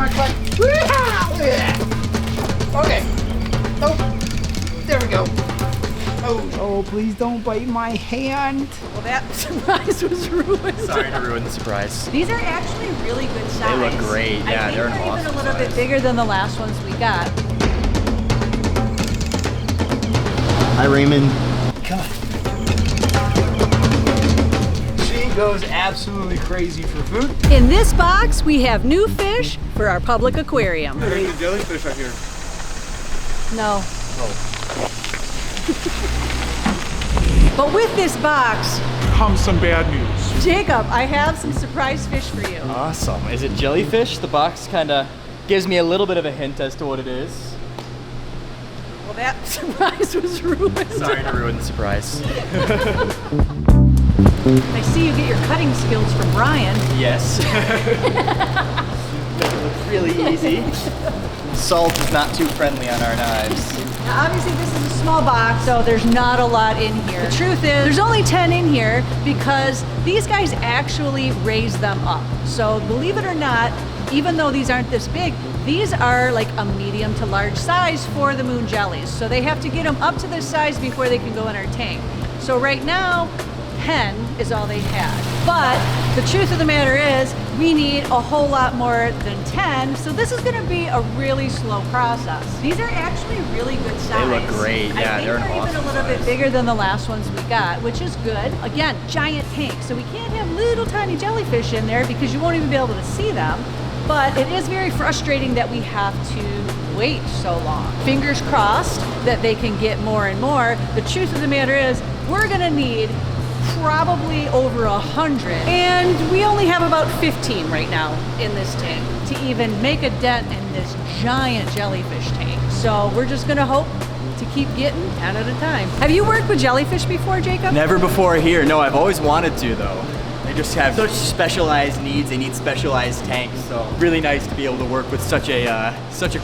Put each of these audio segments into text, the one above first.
on, come on. Okay. Oh, there we go. Oh, please don't bite my hand. Well, that surprise was ruined. Sorry to ruin the surprise. These are actually really good size. They look great. Yeah, they're an awesome even a little size. bit bigger than the last ones we got. Hi, Raymond. Come on. She goes absolutely crazy for food. In this box, we have new fish for our public aquarium. There's a jellyfish right here. No. But with this box comes some bad news. Jacob, I have some surprise fish for you. Awesome. Is it jellyfish? The box kind of gives me a little bit of a hint as to what it is. Well, that surprise was ruined. Sorry to ruin the surprise. I see you get your cutting skills from Brian. Yes. It looks really easy. Salt is not too friendly on our knives. Now, obviously, this is a small box, so there's not a lot in here. The truth is, there's only 10 in here because these guys actually raise them up. So believe it or not, even though these aren't this big, these are like a medium to large size for the moon jellies. So they have to get them up to this size before they can go in our tank. So right now, 10 is all they had. But the truth of the matter is, we need a whole lot more than 10, so this is gonna be a really slow process. These are actually really good size. They look great. Yeah, they're an I think they're even awesome a little bit bigger than the last ones we got, which is good. Again, giant tank, so we can't have little tiny jellyfish in there because you won't even be able to see them. But it is very frustrating that we have to wait so long. Fingers crossed that they can get more and more. The truth of the matter is, we're gonna need probably over 100, and we only have about 15 right now in this tank to even make a dent in this giant jellyfish tank. So we're just gonna hope to keep getting 10 at a time. Have you worked with jellyfish before, Jacob? Never before here. No, I've always wanted to though. They just have such specialized needs. They need specialized tanks. So really nice to be able to work with such a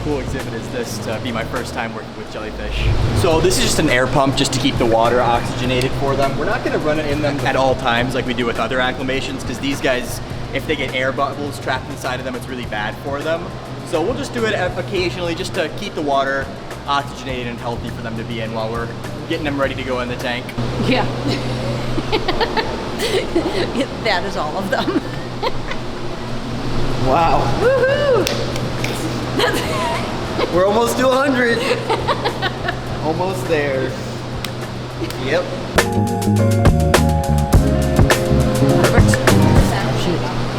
cool exhibit as this to be my first time working with jellyfish. So this is just an air pump just to keep the water oxygenated for them. We're not going to run it in them at all times like we do with other acclimations because these guys, if they get air bubbles trapped inside of them, it's really bad for them. So we'll just do it occasionally just to keep the water oxygenated and healthy for them to be in while we're getting them ready to go in the tank. Yeah. That is all of them. Wow. Woohoo! We're almost to 100. Almost there. Yep.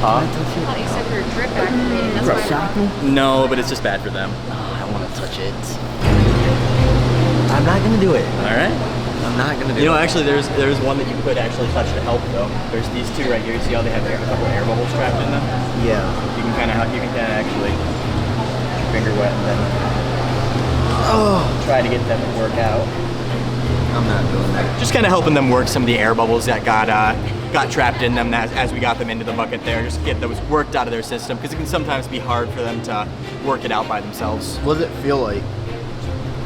Huh? I thought you said we were drip activating. That's why No, but it's just bad for them. I want to touch it. I'm not gonna do it. All right. I'm not gonna do it. You know, actually, there's one that you could actually touch to help though. There's these two right here. See how they have a couple air bubbles trapped in them? Yeah. You can kind of actually finger wet and then try to get them to work out. I'm not doing that. Just kind of helping them work some of the air bubbles that got trapped in them as we got them into the bucket there. Just get those worked out of their system because it can sometimes be hard for them to work it out by themselves. What does it feel like?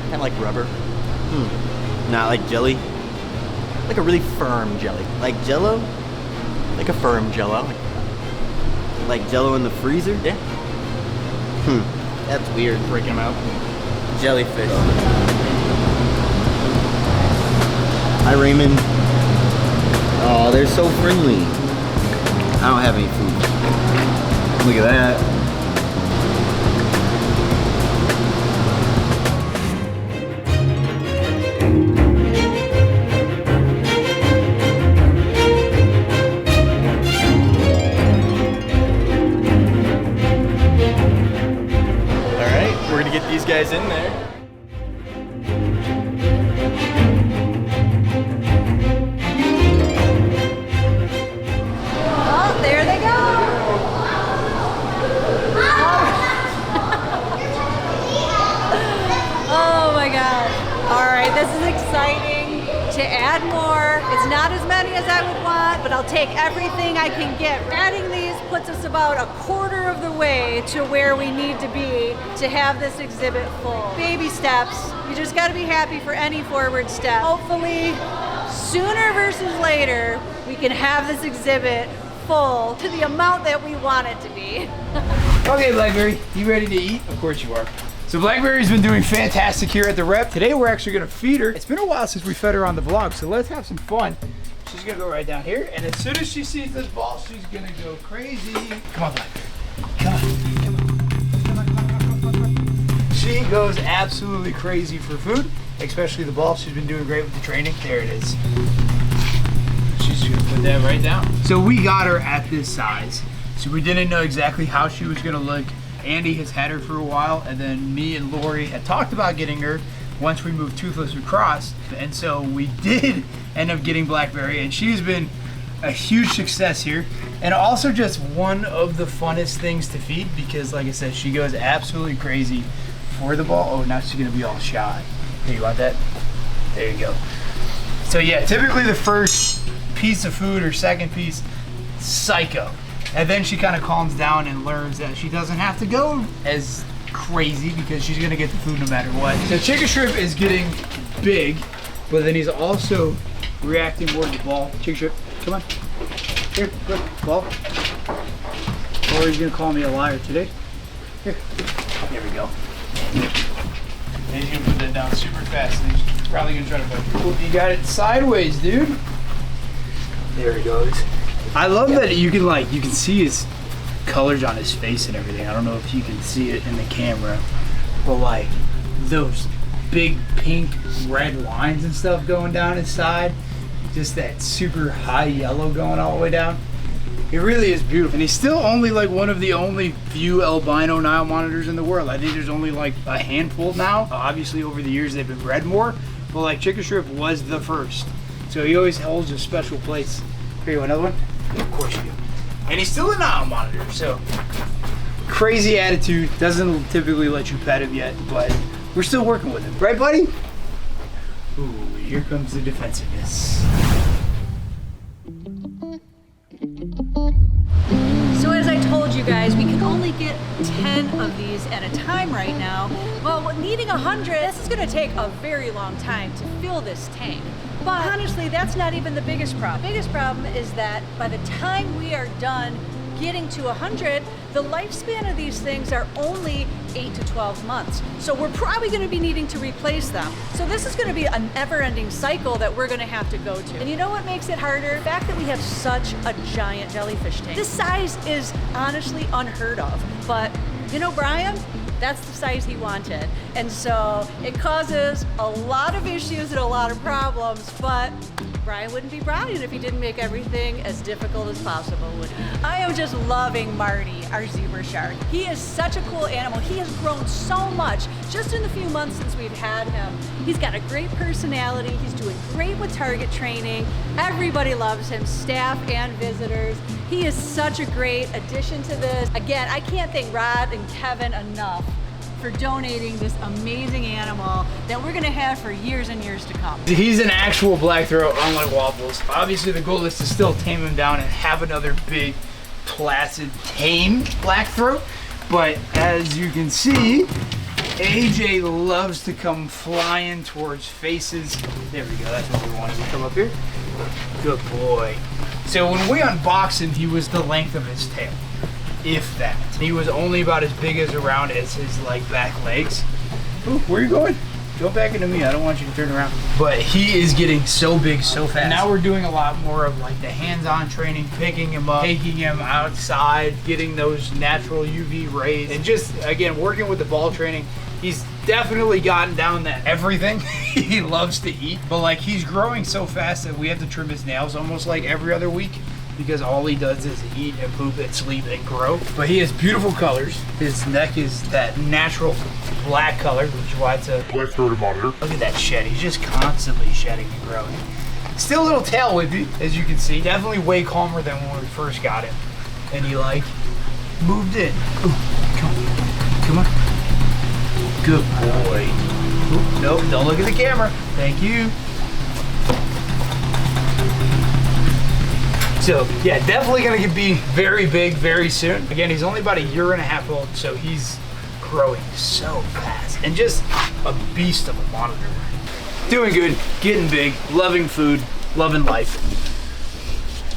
Kind of like rubber. Not like jelly? Like a really firm jelly. Like Jello? Like a firm jello. Like Jello in the freezer? Yeah. That's weird. Breaking them out. Jellyfish. Hi, Raymond. Oh, they're so friendly. I don't have any food. Look at that. Get these guys in there. Oh, there they go. Oh my gosh. All right, this is exciting. To add more, it's not as many as I would want, but I'll take everything I can get. Adding these puts us about a quarter of the way to where we need to be to have this exhibit full. Baby steps. You just got to be happy for any forward step. Hopefully, sooner versus later, we can have this exhibit full to the amount that we want it to be. Okay, Blackberry, you ready to eat? Of course you are. So Blackberry's been doing fantastic here at the Rep. Today we're actually gonna feed her. It's been a while since we fed her on the vlog, so let's have some fun. She's gonna go right down here, and as soon as she sees this ball, she's gonna go crazy. Come on, Blackberry. Come on, come on, come on, come on, come on, come on. She goes absolutely crazy for food, especially the ball. She's been doing great with the training. There it is. She's just gonna put that right down. So we got her at this size. So we didn't know exactly how she was gonna look. Andy has had her for a while, and then me and Lori had talked about getting her once we moved Toothless across. And so we did end up getting Blackberry, and she's been a huge success here. And also just one of the funnest things to feed because, like I said, she goes absolutely crazy for the ball. Oh, now she's gonna be all shy. Here, you want that? There you go. So yeah, typically the first piece of food or second piece, psycho. And then she kind of calms down and learns that she doesn't have to go as crazy because she's gonna get the food no matter what. So Chicken Shrimp is getting big, but then he's also reacting more to the ball. Chicken Shrimp, come on. Here, look, ball. Or he's gonna call me a liar today. Here, there we go. And he's gonna put that down super fast and he's probably gonna try to bite you. You got it sideways, dude. There he goes. I love that you can see his colors on his face and everything. I don't know if you can see it in the camera, but like those big pink red lines and stuff going down his side, just that super high yellow going all the way down. It really is beautiful. And he's still only like one of the only few albino Nile monitors in the world. I think there's only like a handful now. Obviously over the years they've been bred more, but like Chicken Shrimp was the first. So he always holds a special place. Here, you want another one? Of course you do. And he's still a Nile monitor, so crazy attitude. Doesn't typically let you pet him yet, but we're still working with him. Right, buddy? Ooh, here comes the defensiveness. So as I told you guys, we can only get 10 of these at a time right now. Well, needing 100, this is gonna take a very long time to fill this tank. But honestly, that's not even the biggest problem. The biggest problem is that by the time we are done getting to 100, the lifespan of these things are only 8 to 12 months. So we're probably gonna be needing to replace them. So this is gonna be a never-ending cycle that we're gonna have to go to. And you know what makes it harder? The fact that we have such a giant jellyfish tank. This size is honestly unheard of, but you know, Brian, that's the size he wanted. And so it causes a lot of issues and a lot of problems, but Brian wouldn't be Brian if he didn't make everything as difficult as possible, would he? I am just loving Marty, our zebra shark. He is such a cool animal. He has grown so much just in the few months since we've had him. He's got a great personality. He's doing great with target training. Everybody loves him, staff and visitors. He is such a great addition to this. Again, I can't thank Rod and Kevin enough for donating this amazing animal that we're gonna have for years and years to come. He's an actual black throat, unlike Waffles. Obviously the goal is to still tame him down and have another big, placid, tame black throat. But as you can see, AJ loves to come flying towards faces. There we go, that's what we wanted to come up here. Good boy. So when we unboxed him, he was the length of his tail, if that. He was only about as big as around as his like back legs. Ooh, where are you going? Go back into me, I don't want you to turn around. But he is getting so big so fast. Now we're doing a lot more of like the hands-on training, picking him up, taking him outside, getting those natural UV rays, and just, again, working with the ball training. He's definitely gotten down that everything he loves to eat, but like he's growing so fast that we have to trim his nails almost like every other week because all he does is eat and poop and sleep and grow. But he has beautiful colors. His neck is that natural black color, which is why it's a Black throated monitor. Look at that shed. He's just constantly shedding and growing. Still a little tail whippy, as you can see. Definitely way calmer than when we first got him. And he like moved in. Ooh, come on. Come on. Good boy. Ooh, nope, don't look at the camera. Thank you. So yeah, definitely gonna be very big very soon. Again, he's only about 1.5 years old, so he's growing so fast and just a beast of a monitor. Doing good, getting big, loving food, loving life.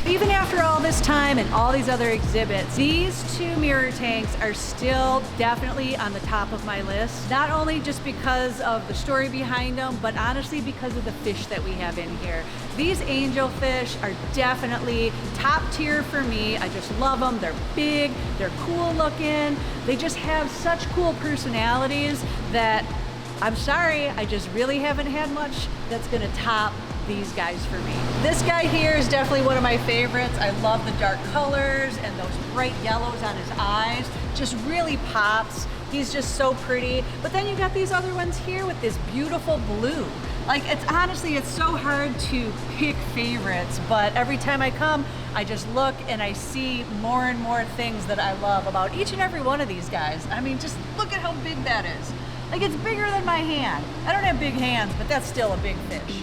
Even after all this time and all these other exhibits, these two mirror tanks are still definitely on the top of my list. Not only just because of the story behind them, but honestly because of the fish that we have in here. These angelfish are definitely top tier for me. I just love them. They're big, they're cool looking. They just have such cool personalities that I'm sorry, I just really haven't had much that's gonna top these guys for me. This guy here is definitely one of my favorites. I love the dark colors and those bright yellows on his eyes. Just really pops. He's just so pretty. But then you got these other ones here with this beautiful blue. Like, it's honestly, it's so hard to pick favorites, but every time I come, I just look and I see more and more things that I love about each and every one of these guys. I mean, just look at how big that is. Like, it's bigger than my hand. I don't have big hands, but that's still a big fish.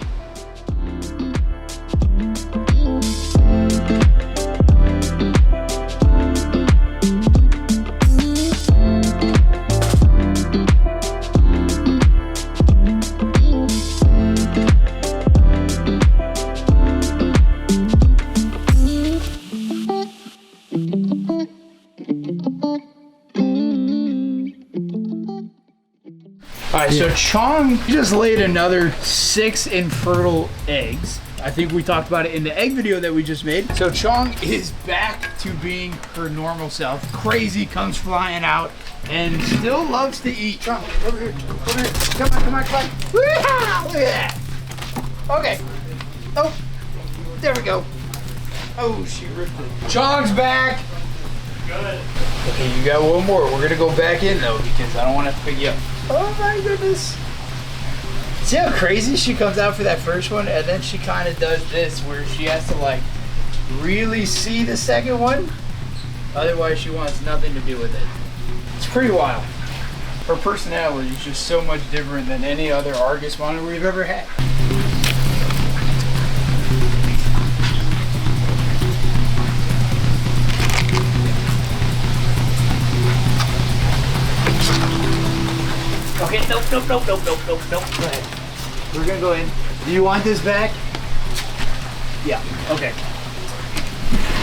Alright, so Chong just laid another 6 infertile eggs. I think we talked about it in the egg video that we just made. So Chong is back to being her normal self. Crazy comes flying out and still loves to eat. Chong, over here, over here. Come on, come on, come on. Woo-ha! Look at that. Okay. Oh, there we go. Oh, she ripped it. Chong's back. Good. Okay, you got one more. We're gonna go back in though because I don't want to have to pick you up. Oh my goodness. See how crazy she comes out for that first one and then she kind of does this where she has to like really see the second one. Otherwise she wants nothing to do with it. It's pretty wild. Her personality is just so much different than any other Argus monitor we've ever had. Okay, nope. Go ahead. We're gonna go in. Do you want this back? Yeah, okay.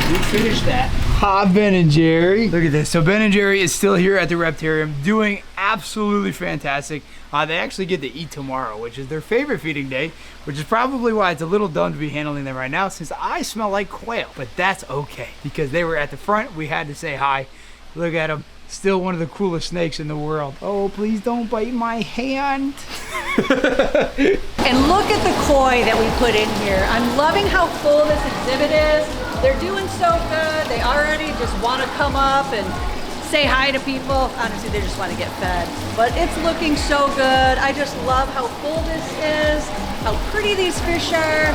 We finished that. Hi, Ben and Jerry. Look at this. So Ben and Jerry is still here at the Reptarium doing absolutely fantastic. They actually get to eat tomorrow, which is their favorite feeding day, which is probably why it's a little dumb to be handling them right now since I smell like quail. But that's okay because they were at the front. We had to say hi. Look at them. Still one of the coolest snakes in the world. Oh, please don't bite my hand. And look at the koi that we put in here. I'm loving how full this exhibit is. They're doing so good. They already just want to come up and say hi to people. Honestly, they just want to get fed. But it's looking so good. I just love how full this is, how pretty these fish are.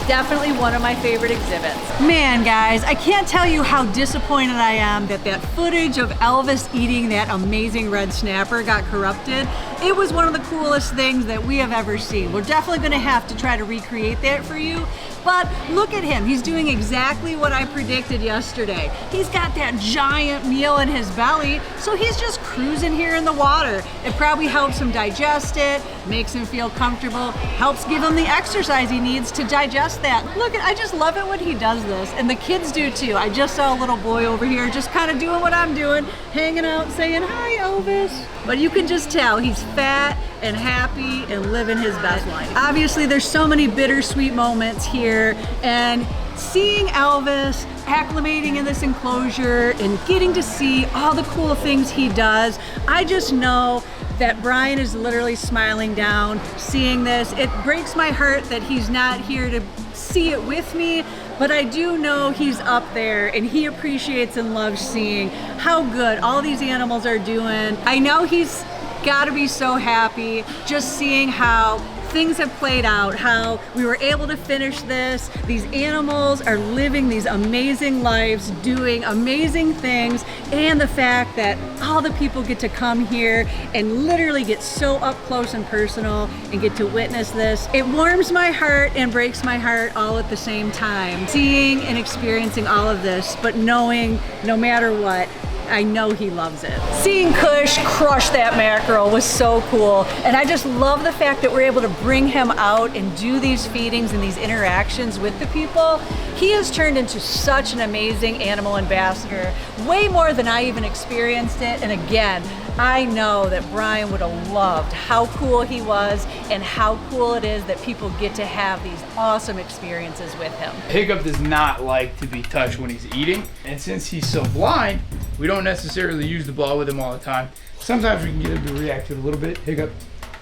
Definitely one of my favorite exhibits. Man, guys, I can't tell you how disappointed I am that that footage of Elvis eating that amazing red snapper got corrupted. It was one of the coolest things that we have ever seen. We're definitely gonna have to try to recreate that for you. But look at him, he's doing exactly what I predicted yesterday. He's got that giant meal in his belly, so he's just cruising here in the water. It probably helps him digest it, makes him feel comfortable, helps give him the exercise he needs to digest that. Look, I just love it when he does this, and the kids do too. I just saw a little boy over here just kind of doing what I'm doing, hanging out, saying, hi, Elvis. But you can just tell he's fat and happy and living his best life. Obviously, there's so many bittersweet moments here, and seeing Elvis acclimating in this enclosure and getting to see all the cool things he does, I just know that Brian is literally smiling down, seeing this. It breaks my heart that he's not here to see it with me, but I do know he's up there and he appreciates and loves seeing how good all these animals are doing. I know he's gotta be so happy just seeing how things have played out, how we were able to finish this. These animals are living these amazing lives, doing amazing things, and the fact that all the people get to come here and literally get so up close and personal and get to witness this. It warms my heart and breaks my heart all at the same time. Seeing and experiencing all of this, but knowing no matter what, I know he loves it. Seeing Kush crush that mackerel was so cool, and I just love the fact that we're able to bring him out and do these feedings and these interactions with the people. He has turned into such an amazing animal ambassador, way more than I even experienced it. And again, I know that Brian would have loved how cool he was and how cool it is that people get to have these awesome experiences with him. Hiccup does not like to be touched when he's eating, and since he's so blind, we don't necessarily use the ball with him all the time. Sometimes we can get him to react to it a little bit. Hiccup.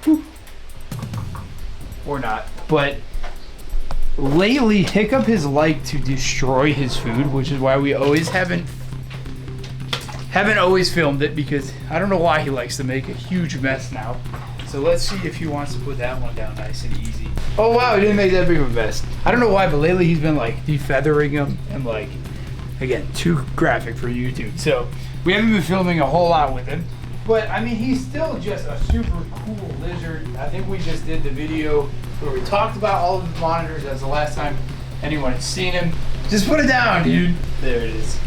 Whew. Or not. But lately, Hiccup has liked to destroy his food, which is why we haven't always filmed it, because I don't know why he likes to make a huge mess now. So let's see if he wants to put that one down nice and easy. Oh wow, he didn't make that big of a mess. I don't know why, but lately he's been like defeathering him and like, again, too graphic for YouTube. So we haven't been filming a whole lot with him. But I mean, he's still just a super cool lizard. I think we just did the video where we talked about all of the monitors. That's the last time anyone has seen him. Just put it down, dude. There it is.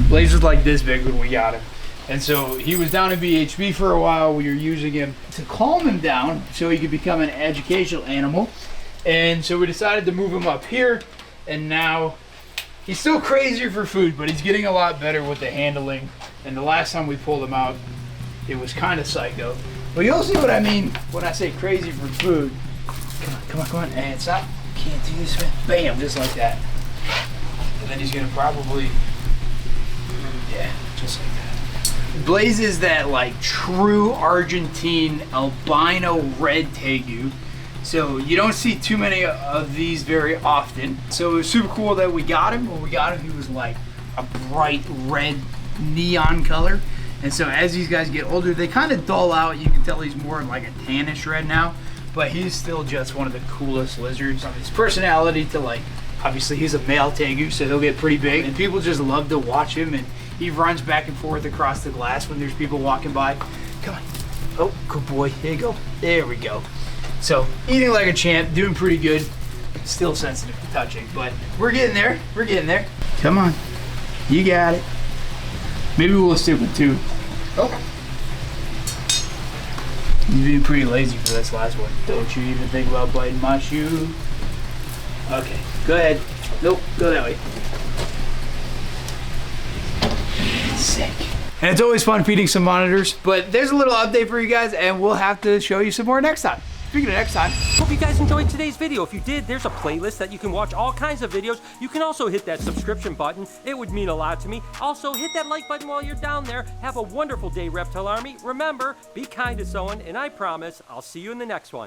Blaze was like this big when we got him. And so he was down in BHB for a while. We were using him to calm him down so he could become an educational animal. And so we decided to move him up here. And now he's still crazier for food, but he's getting a lot better with the handling. And the last time we pulled him out, it was kind of psycho. But you'll see what I mean when I say crazy for food. Come on. And stop. Can't do this, man. Bam, just like that. And then he's gonna probably, yeah, just like that. Blaze is that like true Argentine albino red tegu. So you don't see too many of these very often. So it was super cool that we got him. When we got him, he was like a bright red neon color. And so as these guys get older, they kind of dull out. You can tell he's more like a tannish red now, but he's still just one of the coolest lizards. From his personality to like, obviously he's a male tegu, so he'll get pretty big. And people just love to watch him, and he runs back and forth across the glass when there's people walking by. Come on. Oh, good boy. Here you go. There we go. So, eating like a champ, doing pretty good. Still sensitive to touching, but we're getting there. We're getting there. Come on. You got it. Maybe we'll stick with 2. Okay. You've been pretty lazy for this last one. Don't you even think about biting my shoe? Okay, go ahead. Nope, go that way. Sick. And it's always fun feeding some monitors, but there's a little update for you guys, and we'll have to show you some more next time. Speaking of next time. Hope you guys enjoyed today's video. If you did, there's a playlist that you can watch all kinds of videos. You can also hit that subscription button. It would mean a lot to me. Also, hit that like button while you're down there. Have a wonderful day, Reptile Army. Remember, be kind to someone, and I promise I'll see you in the next one.